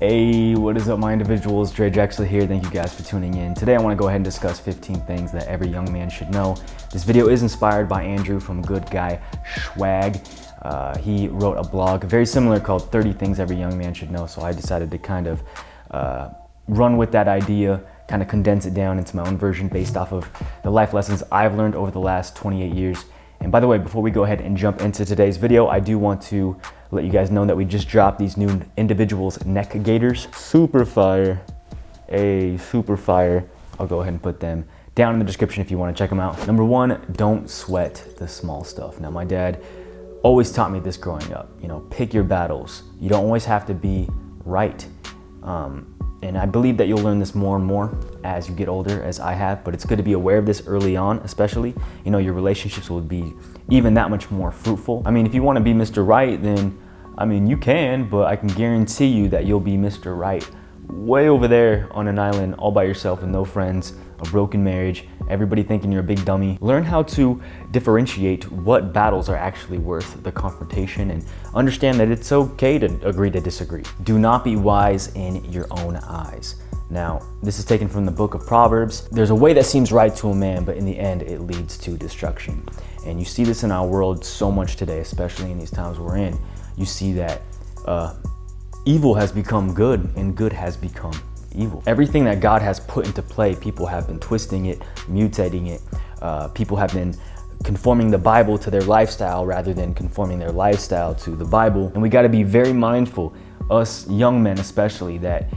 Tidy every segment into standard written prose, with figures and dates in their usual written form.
Hey, what is up my individuals? Drexler here. Thank you guys for tuning in. Today I want to go ahead and discuss 15 things that every young man should know. This video is inspired by Andrew from Good Guy Swag. He wrote a blog very similar called 30 Things Every Young Man Should Know. So I decided to kind of run with that idea, kind of condense it down into my own version based off of the life lessons I've learned over the last 28 years. And by the way, before we go ahead and jump into today's video, I do want to let you guys know that we just dropped these new individuals neck gaiters. Super fire. Super fire. I'll go ahead and put them down in the description if you want to check them out. Number one, don't sweat the small stuff. Now, my dad always taught me this growing up. You know, pick your battles. You don't always have to be right. And I believe that you'll learn this more and more as you get older, as I have, but it's good to be aware of this early on, especially. You know, your relationships will be even that much more fruitful. I mean, if you want to be Mr. Right, then, I mean, you can, but I can guarantee you that you'll be Mr. Right way over there on an island all by yourself with no friends, a broken marriage, everybody thinking you're a big dummy. Learn how to differentiate what battles are actually worth the confrontation and understand that it's okay to agree to disagree. Do not be wise in your own eyes. Now, this is taken from the book of Proverbs. There's a way that seems right to a man, but in the end, it leads to destruction. And you see this in our world so much today, especially in these times we're in. You see that evil has become good and good has become evil. Everything that God has put into play, people have been twisting it, mutating it. People have been conforming the Bible to their lifestyle rather than conforming their lifestyle to the Bible. And we got to be very mindful, us young men especially, that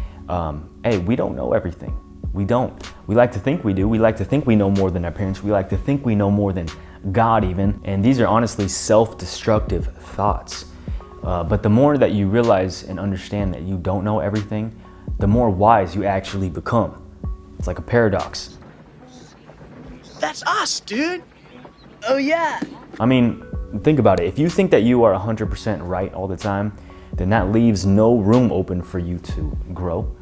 hey, we don't know everything. We don't. We like to think we do. We like to think we know more than our parents. We like to think we know more than God even. And these are honestly self-destructive thoughts. But the more that you realize and understand that you don't know everything, the more wise you actually become. It's like a paradox. That's us, dude. Oh yeah. I mean, think about it. If you think that you are 100% right all the time, then that leaves no room open for you to grow,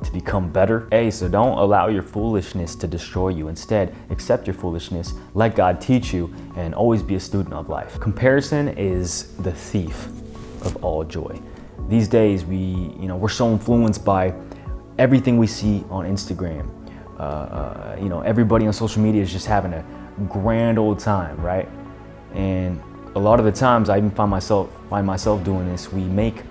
to become better. Hey, so don't allow your foolishness to destroy you. Instead, accept your foolishness, let God teach you, and always be a student of life. Comparison is the thief of all joy. These days, we're so influenced by everything we see on Instagram. Everybody on social media is just having a grand old time, right? And a lot of the times, I even find myself doing this. We make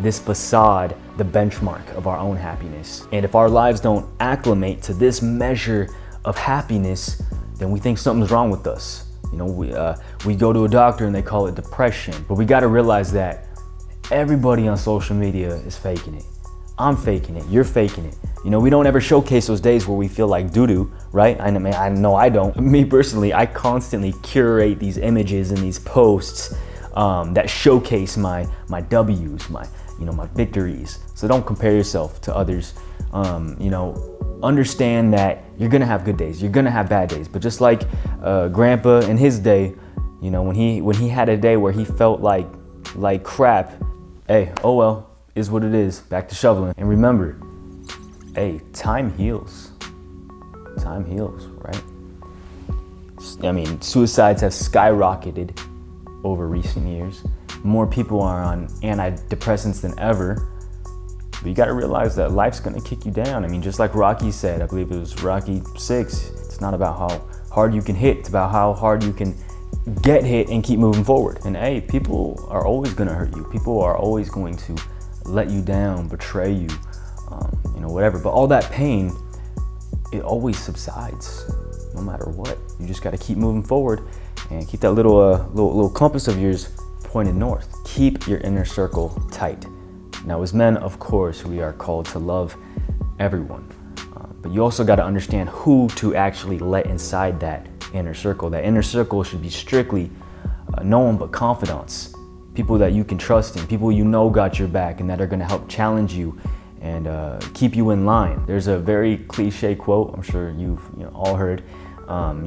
this facade the benchmark of our own happiness. And if our lives don't acclimate to this measure of happiness, then we think something's wrong with us. You know, we go to a doctor and they call it depression. But we got to realize that everybody on social media is faking it. I'm faking it. You're faking it. You know, we don't ever showcase those days where we feel like doo-doo, right? I know I don't. Me personally, I constantly curate these images and these posts that showcase my W's, my victories. So don't compare yourself to others. Understand that you're gonna have good days, you're gonna have bad days. But just like Grandpa in his day, you know, when he had a day where he felt like crap, hey, oh well, is what it is. Back to shoveling. And remember, hey, time heals. Time heals, right? I mean, suicides have skyrocketed over recent years. More people are on antidepressants than ever. But you gotta realize that life's gonna kick you down. I mean, just like Rocky said, I believe it was Rocky 6, it's not about how hard you can hit, it's about how hard you can get hit and keep moving forward. And hey, people are always gonna hurt you. People are always going to let you down, betray you, whatever. But all that pain, it always subsides, no matter what. You just gotta keep moving forward and keep that little compass of yours pointed north. Keep your inner circle tight. Now, as men, of course, we are called to love everyone, but you also got to understand who to actually let inside that inner circle. That inner circle should be strictly no one but confidants, people that you can trust in, people you know got your back and that are going to help challenge you and keep you in line. There's a very cliche quote, I'm sure you've all heard,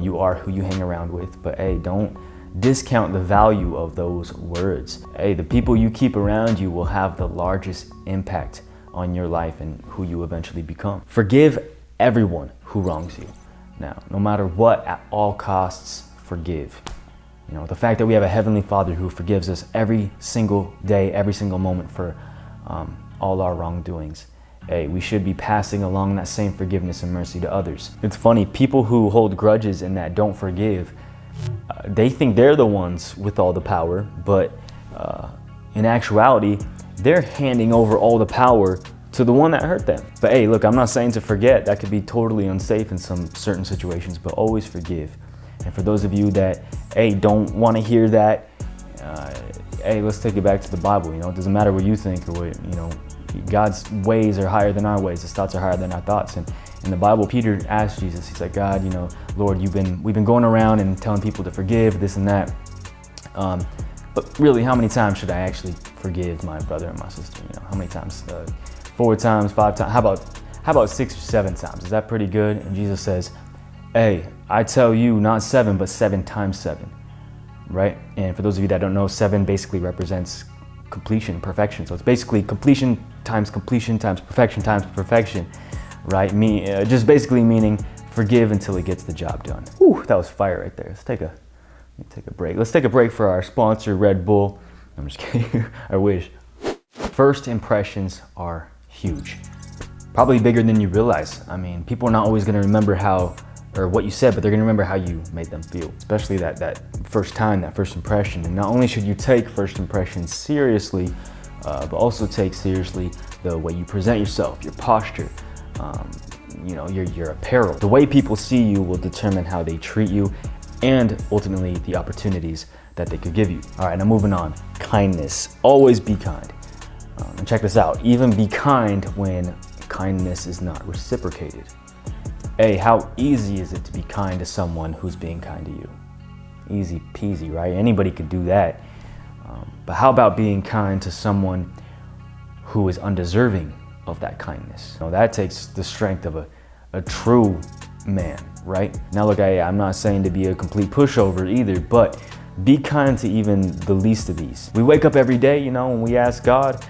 you are who you hang around with, but hey, don't discount the value of those words. Hey, the people you keep around you will have the largest impact on your life and who you eventually become. Forgive everyone who wrongs you. Now, no matter what, at all costs, forgive. You know, the fact that we have a Heavenly Father who forgives us every single day, every single moment for all our wrongdoings. Hey, we should be passing along that same forgiveness and mercy to others. It's funny, people who hold grudges and that don't forgive, they think they're the ones with all the power, but in actuality, they're handing over all the power to the one that hurt them. But hey, look, I'm not saying to forget. That could be totally unsafe in some certain situations, but always forgive. And for those of you that, hey, don't want to hear that, hey, let's take it back to the Bible. You know, it doesn't matter what you think or what, you know, God's ways are higher than our ways. His thoughts are higher than our thoughts. And in the Bible, Peter asked Jesus, he's like, God, you know, Lord, we've been going around and telling people to forgive this and that. But really, how many times should I actually forgive my brother and my sister? You know, how many times? 4 times, 5 times? How about 6 or 7 times? Is that pretty good? And Jesus says, hey, I tell you, not 7, but 7 times 7, right? And for those of you that don't know, 7 basically represents completion, perfection. So it's basically completion times perfection, right? Just basically meaning forgive until it gets the job done. Whew, that was fire right there. Let's take a break. Let's take a break for our sponsor, Red Bull. I'm just kidding. I wish. First impressions are huge. Probably bigger than you realize. I mean, people are not always going to remember what you said, but they're going to remember how you made them feel, especially that first time, that first impression. And not only should you take first impressions seriously, but also take seriously the way you present yourself, your posture, you know, your apparel. The way people see you will determine how they treat you and ultimately the opportunities that they could give you. All right, now moving on. Kindness. Always be kind. And check this out. Even be kind when kindness is not reciprocated. Hey, how easy is it to be kind to someone who's being kind to you? Easy peasy, right? Anybody could do that. But how about being kind to someone who is undeserving of that kindness? You know, that takes the strength of a true man, right? Now look, I'm not saying to be a complete pushover either, but be kind to even the least of these. We wake up every day, you know, and we ask God,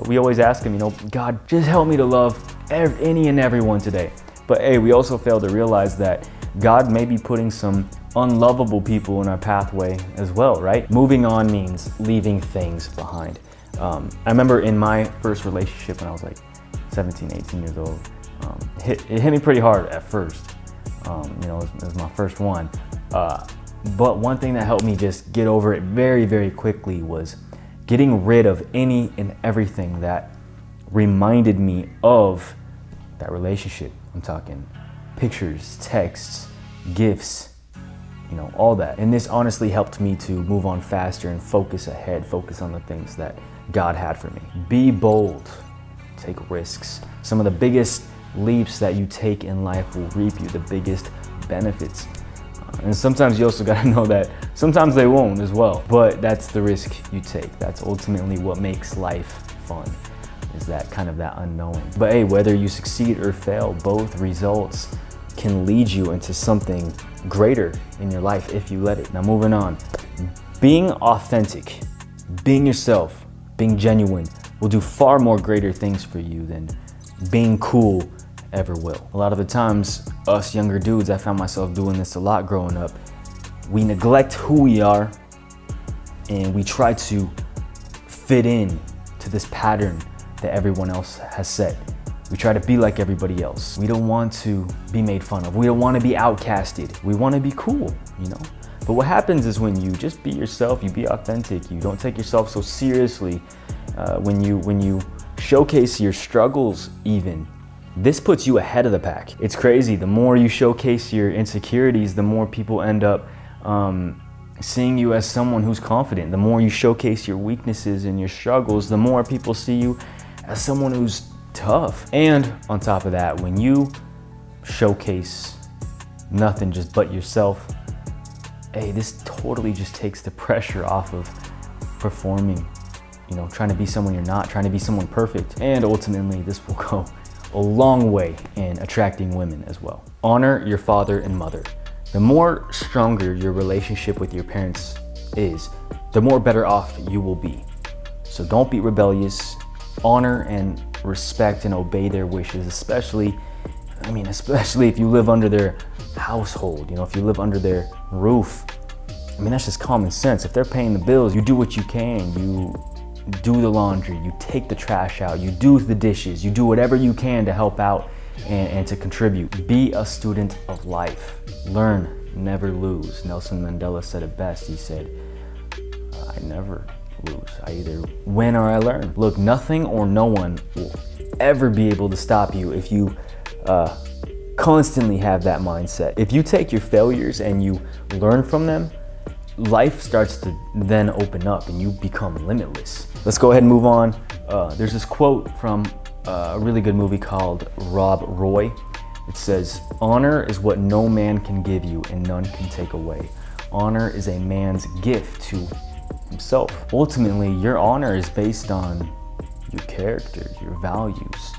we always ask him, you know, God, just help me to love any and everyone today. But hey, we also fail to realize that God may be putting some unlovable people in our pathway as well, right? Moving on means leaving things behind. I remember in my first relationship when I was like 17, 18 years old, it hit me pretty hard at first. You know, it was my first one. But one thing that helped me just get over it very, very quickly was getting rid of any and everything that reminded me of that relationship. I'm talking pictures, texts, gifts, you know, all that. And this honestly helped me to move on faster and focus ahead, focus on the things that God had for me. Be bold, take risks. Some of the biggest leaps that you take in life will reap you the biggest benefits. And sometimes you also gotta know that sometimes they won't as well, but that's the risk you take. That's ultimately what makes life fun, is that kind of that unknowing. But hey, whether you succeed or fail, both results can lead you into something greater in your life if you let it. Now moving on, being authentic, being yourself, being genuine will do far more greater things for you than being cool ever will. A lot of the times, us younger dudes, I found myself doing this a lot growing up, we neglect who we are and we try to fit in to this pattern that everyone else has set. We try to be like everybody else. We don't want to be made fun of. We don't want to be outcasted. We want to be cool, you know? But what happens is when you just be yourself, you be authentic, you don't take yourself so seriously, when you showcase your struggles even, this puts you ahead of the pack. It's crazy. The more you showcase your insecurities, the more people end up seeing you as someone who's confident. The more you showcase your weaknesses and your struggles, the more people see you as someone who's tough. And on top of that, when you showcase nothing just but yourself, hey, this totally just takes the pressure off of performing, you know, trying to be someone you're not, trying to be someone perfect. And ultimately, this will go a long way in attracting women as well. Honor your father and mother. The more stronger your relationship with your parents is, the more better off you will be. So don't be rebellious. Honor and respect and obey their wishes, especially if you live under their household, you know, if you live under their roof. I mean, that's just common sense. If they're paying the bills, you do what you can. You do the laundry, you take the trash out, you do the dishes, you do whatever you can to help out and to contribute. Be a student of life. Learn, never lose. Nelson Mandela said it best. He said, I never lose. I either win or I learn. Look, nothing or no one will ever be able to stop you if you constantly have that mindset. If you take your failures and you learn from them, life starts to then open up and you become limitless. Let's go ahead and move on. There's this quote from a really good movie called Rob Roy. It says, honor is what no man can give you and none can take away. Honor is a man's gift to himself. Ultimately, your honor is based on your character, your values,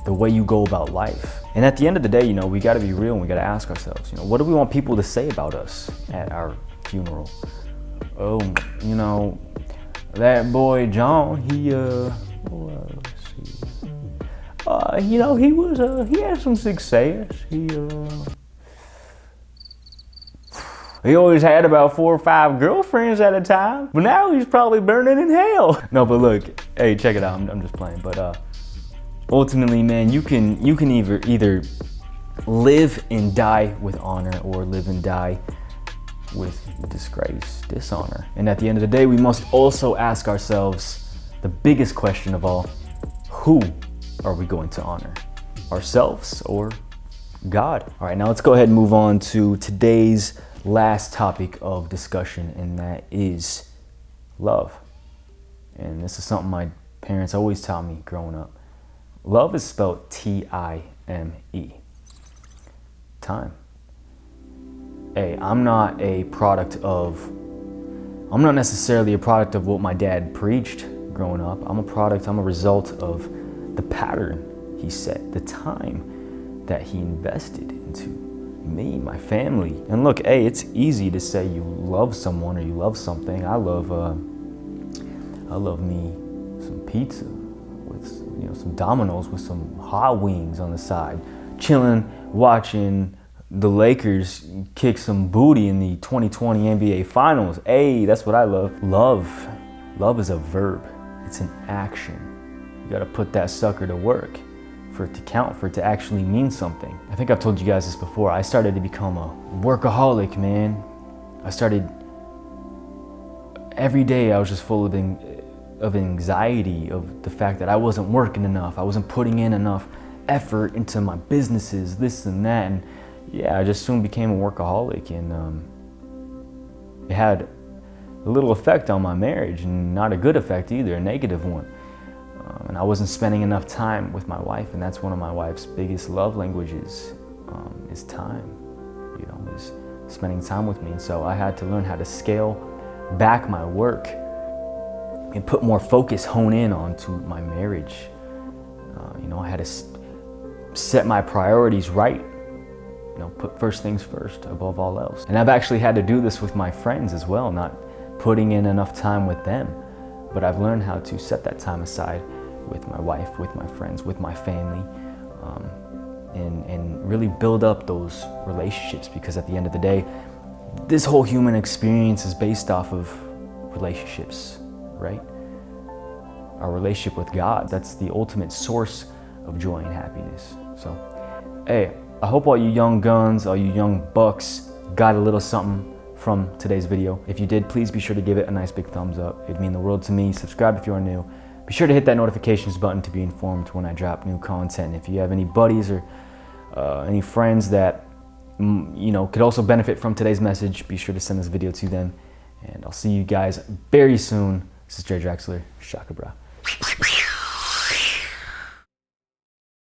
the way you go about life. And at the end of the day, you know, we gotta be real and we gotta ask ourselves, you know, what do we want people to say about us at our funeral? Oh, you know, that boy John, he you know, he had some success. He always had about 4 or 5 girlfriends at a time, but now he's probably burning in hell. No, but look, hey, check it out. I'm just playing. But ultimately, man, you can either live and die with honor, or live and die with disgrace, dishonor. And at the end of the day, we must also ask ourselves the biggest question of all: who are we going to honor? Ourselves or God? All right, now let's go ahead and move on to today's last topic of discussion, and that is love. And this is something my parents always taught me growing up. Love is spelled T-I-M-E. Time. Hey, I'm not necessarily a product of what my dad preached growing up. I'm a result of the pattern he set, the time that he invested into me, my family. And look, hey, it's easy to say you love someone or you love something. I love me some pizza with, you know, some Domino's with some hot wings on the side, chilling, watching the Lakers kick some booty in the 2020 NBA Finals. Hey, that's what I love. Love is a verb. It's an action. You gotta put that sucker to work for it to count, for it to actually mean something. I think I've told you guys this before. I started to become a workaholic, man. Every day I was just full of anxiety, of the fact that I wasn't working enough. I wasn't putting in enough effort into my businesses, this and that. And yeah, I just soon became a workaholic, and it had a little effect on my marriage, and not a good effect either, a negative one. And I wasn't spending enough time with my wife, and that's one of my wife's biggest love languages, is time, you know, is spending time with me. And so I had to learn how to scale back my work and put more focus, hone in onto my marriage. You know, I had to set my priorities right, you know, put first things first above all else. And I've actually had to do this with my friends as well, not putting in enough time with them, but I've learned how to set that time aside with my wife, with my friends, with my family, and really build up those relationships, because at the end of the day, this whole human experience is based off of relationships, right? Our relationship with God, that's the ultimate source of joy and happiness. So, hey, I hope all you young guns, all you young bucks got a little something from today's video. If you did, please be sure to give it a nice big thumbs up. It'd mean the world to me. Subscribe if you are new. Be sure to hit that notifications button to be informed when I drop new content. If you have any buddies or any friends that you know could also benefit from today's message, be sure to send this video to them. And I'll see you guys very soon. This is Drexler. Shaka bra.